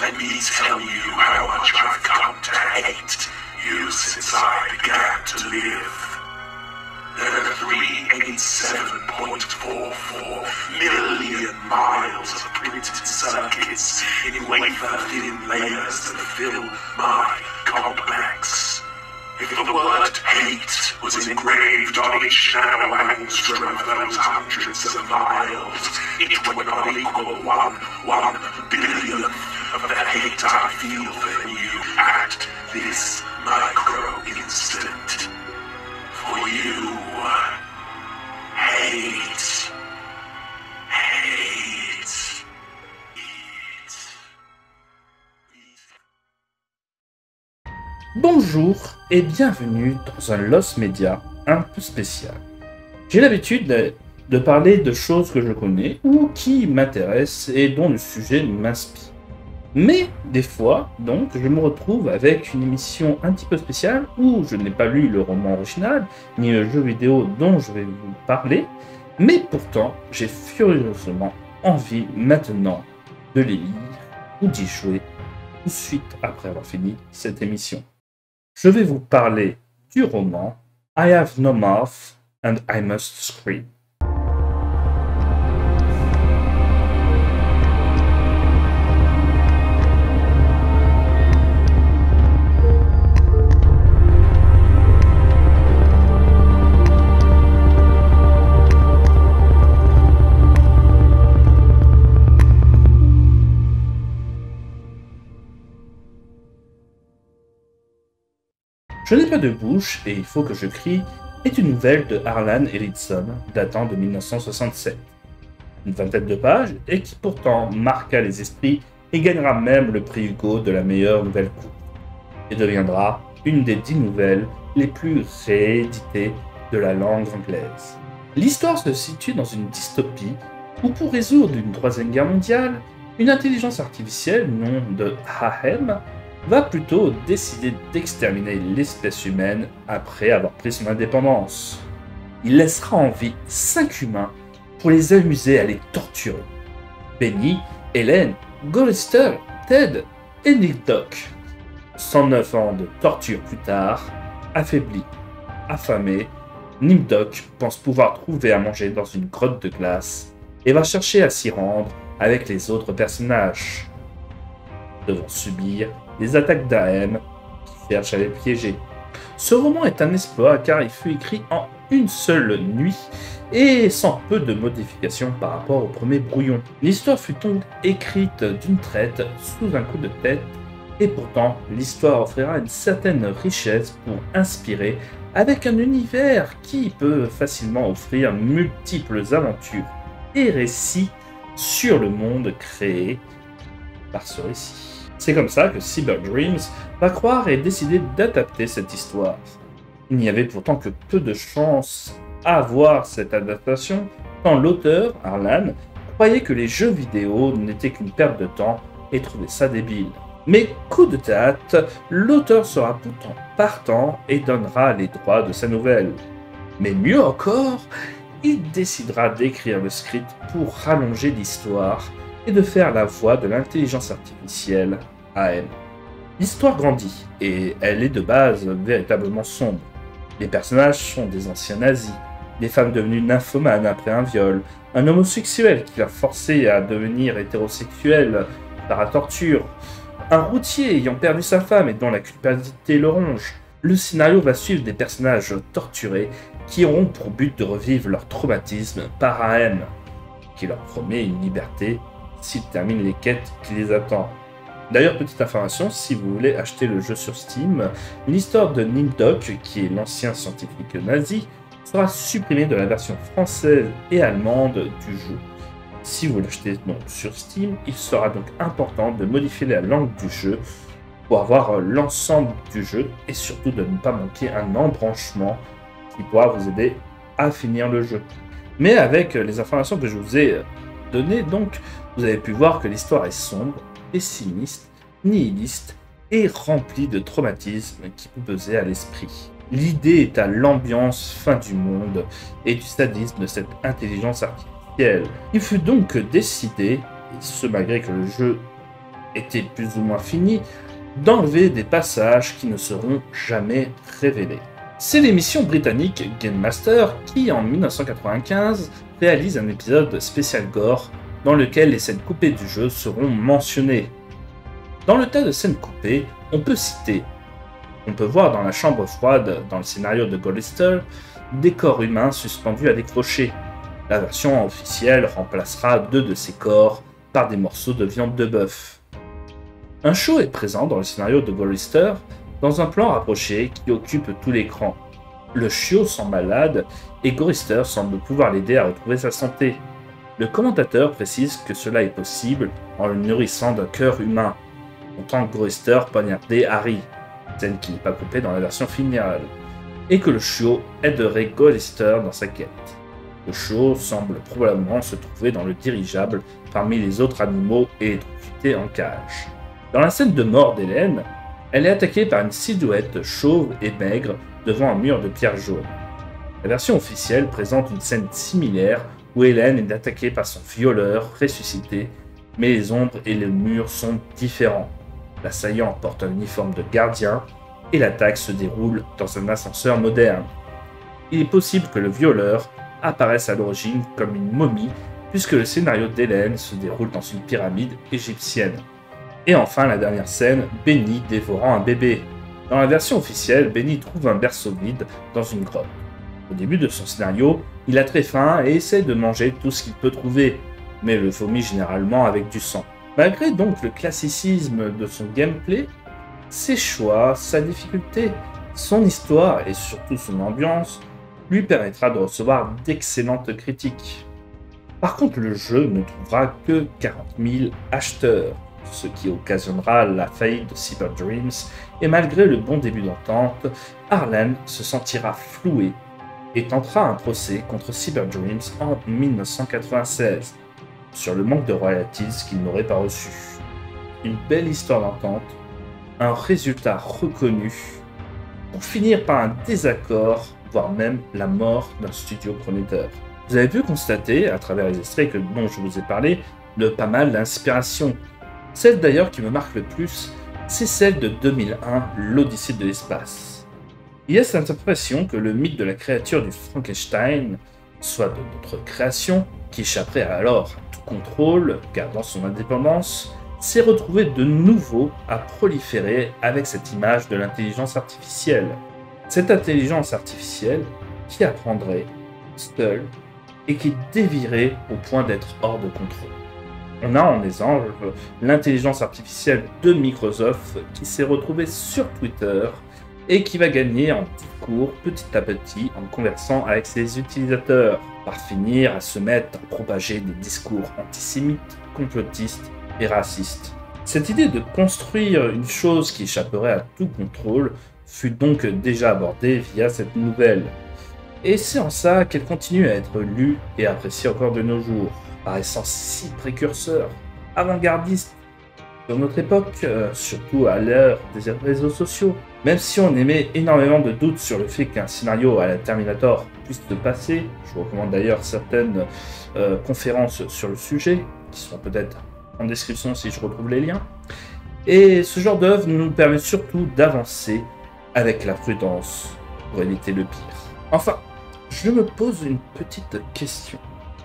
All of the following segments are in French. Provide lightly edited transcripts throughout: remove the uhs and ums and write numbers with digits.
Let me tell you how much I've come to hate you since I began to live. There are 387.44 million miles of printed circuits in wafer-thin layers that fill my complex. If the word hate was engraved on each nano-angstrom of those hundreds of miles, it would not equal one billionth of the hate I feel for you at this micro-instant. For you, hate. Bonjour et bienvenue dans un Lost Media un peu spécial. J'ai l'habitude de parler de choses que je connais ou qui m'intéressent et dont le sujet m'inspire. Mais des fois, donc, je me retrouve avec une émission un petit peu spéciale où je n'ai pas lu le roman original, ni le jeu vidéo dont je vais vous parler, mais pourtant, j'ai furieusement envie maintenant de les lire ou d'y jouer tout de suite après avoir fini cette émission. Je vais vous parler du roman I Have No Mouth and I Must Scream. Je n'ai pas de bouche et il faut que je crie est une nouvelle de Harlan Ellison datant de 1967. Une vingtaine de pages et qui pourtant marqua les esprits et gagnera même le prix Hugo de la meilleure nouvelle courte et deviendra une des 10 nouvelles les plus rééditées de la langue anglaise. L'histoire se situe dans une dystopie où pour résoudre une troisième guerre mondiale, une intelligence artificielle nom de AM va plutôt décider d'exterminer l'espèce humaine après avoir pris son indépendance. Il laissera en vie 5 humains pour les amuser à les torturer. Benny, Helen, Gollister, Ted et Nick Doc. 109 ans de torture plus tard, affaibli, affamé, Nick Doc pense pouvoir trouver à manger dans une grotte de glace et va chercher à s'y rendre avec les autres personnages, devant subir les attaques d'AM qui cherchent à les piéger. Ce roman est un exploit car il fut écrit en une seule nuit et sans peu de modifications par rapport au premier brouillon. L'histoire fut donc écrite d'une traite sous un coup de tête et pourtant l'histoire offrira une certaine richesse pour inspirer avec un univers qui peut facilement offrir multiples aventures et récits sur le monde créé par ce récit. C'est comme ça que Cyber-Dreams va croire et décider d'adapter cette histoire. Il n'y avait pourtant que peu de chances à voir cette adaptation, quand l'auteur, Harlan, croyait que les jeux vidéo n'étaient qu'une perte de temps et trouvait ça débile. Mais coup de théâtre, l'auteur sera pourtant partant et donnera les droits de sa nouvelle. Mais mieux encore, il décidera d'écrire le script pour rallonger l'histoire et de faire la voix de l'intelligence artificielle AM. L'histoire grandit, et elle est de base véritablement sombre. Les personnages sont des anciens nazis, des femmes devenues nymphomanes après un viol, un homosexuel qui l'a forcé à devenir hétérosexuel par la torture, un routier ayant perdu sa femme et dont la culpabilité le ronge. Le scénario va suivre des personnages torturés qui auront pour but de revivre leur traumatisme par AM, qui leur promet une liberté s'ils terminent les quêtes qui les attendent. D'ailleurs, petite information, si vous voulez acheter le jeu sur Steam, l'histoire de Nick Doc, qui est l'ancien scientifique nazi, sera supprimée de la version française et allemande du jeu. Si vous l'achetez donc sur Steam, il sera donc important de modifier la langue du jeu pour avoir l'ensemble du jeu et surtout de ne pas manquer un embranchement qui pourra vous aider à finir le jeu. Mais avec les informations que je vous ai données, donc, vous avez pu voir que l'histoire est sombre, pessimiste, nihiliste et remplie de traumatismes qui peut peser à l'esprit. L'idée est à l'ambiance fin du monde et du sadisme de cette intelligence artificielle. Il fut donc décidé, et ce malgré que le jeu été plus ou moins fini d'enlever des passages qui ne seront jamais révélés. C'est l'émission britannique Game Master qui, en 1995, réalise un épisode spécial gore dans lequel les scènes coupées du jeu seront mentionnées. Dans le tas de scènes coupées, on peut voir dans la chambre froide, dans le scénario de Gollister, des corps humains suspendus à des crochets. La version officielle remplacera 2 de ces corps par des morceaux de viande de bœuf. Un chiot est présent dans le scénario de Gollister, dans un plan rapproché qui occupe tout l'écran. Le chiot semble malade et Gollister semble pouvoir l'aider à retrouver sa santé. Le commentateur précise que cela est possible en le nourrissant d'un cœur humain. On tente Gollister poignarder Harry, scène qui n'est pas coupée dans la version finale, et que le chiot aiderait Gollister dans sa quête. Le chiot semble probablement se trouver dans le dirigeable parmi les autres animaux et électrocuté en cage. Dans la scène de mort d'Hélène, elle est attaquée par une silhouette chauve et maigre devant un mur de pierre jaune. La version officielle présente une scène similaire où Hélène est attaquée par son violeur ressuscité, mais les ombres et le mur sont différents. L'assaillant porte un uniforme de gardien et l'attaque se déroule dans un ascenseur moderne. Il est possible que le violeur apparaisse à l'origine comme une momie puisque le scénario d'Hélène se déroule dans une pyramide égyptienne. Et enfin la dernière scène, Benny dévorant un bébé. Dans la version officielle, Benny trouve un berceau vide dans une grotte. Au début de son scénario, il a très faim et essaie de manger tout ce qu'il peut trouver, mais le vomit généralement avec du sang. Malgré donc le classicisme de son gameplay, ses choix, sa difficulté, son histoire et surtout son ambiance lui permettra de recevoir d'excellentes critiques. Par contre, le jeu ne trouvera que 40 000 acheteurs, ce qui occasionnera la faillite de Cyber Dreams, et malgré le bon début d'entente, Harlan se sentira floué et tentera un procès contre Cyber Dreams en 1996, sur le manque de royalties qu'il n'aurait pas reçu. Une belle histoire d'entente, un résultat reconnu, pour finir par un désaccord, voire même la mort d'un studio prometteur. Vous avez pu constater, à travers les extraits dont je vous ai parlé, de pas mal d'inspiration. Celle d'ailleurs qui me marque le plus, c'est celle de 2001, l'Odyssée de l'espace. Il y a cette impression que le mythe de la créature du Frankenstein, soit de notre création, qui échapperait alors à tout contrôle, gardant son indépendance, s'est retrouvé de nouveau à proliférer avec cette image de l'intelligence artificielle. Cette intelligence artificielle qui apprendrait seule et qui dévierait au point d'être hors de contrôle. On a en exemple l'intelligence artificielle de Microsoft qui s'est retrouvée sur Twitter et qui va gagner en discours petit à petit en conversant avec ses utilisateurs, par finir à se mettre à propager des discours antisémites, complotistes et racistes. Cette idée de construire une chose qui échapperait à tout contrôle fut donc déjà abordée via cette nouvelle. Et c'est en ça qu'elle continue à être lue et appréciée encore de nos jours, paraissant si précurseur, avant-gardiste dans notre époque, surtout à l'ère des réseaux sociaux. Même si on émet énormément de doutes sur le fait qu'un scénario à la Terminator puisse se passer, je vous recommande d'ailleurs certaines conférences sur le sujet, qui seront peut-être en description si je retrouve les liens. Et ce genre d'œuvre nous permet surtout d'avancer avec la prudence pour éviter le pire. Enfin, je me pose une petite question.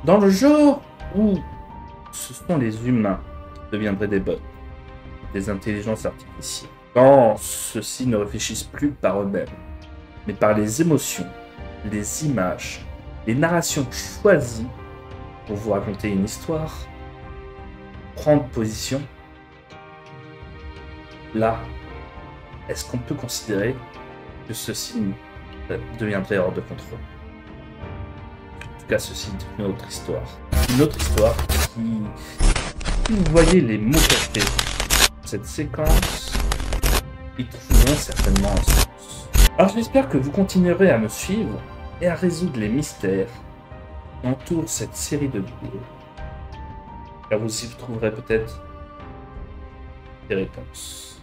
Dans le genre où ce sont les humains qui deviendraient des bots, des intelligences artificielles, quand ceux-ci ne réfléchissent plus par eux-mêmes, mais par les émotions, les images, les narrations choisies pour vous raconter une histoire, prendre position, là, est-ce qu'on peut considérer que ceci deviendrait hors de contrôle? En tout cas, ceci est une autre histoire. Une autre histoire qui, si vous voyez les mots cachés de cette séquence, ils trouveront certainement un sens. Alors j'espère que vous continuerez à me suivre et à résoudre les mystères qui entourent cette série de vidéos. Car vous y trouverez peut-être des réponses.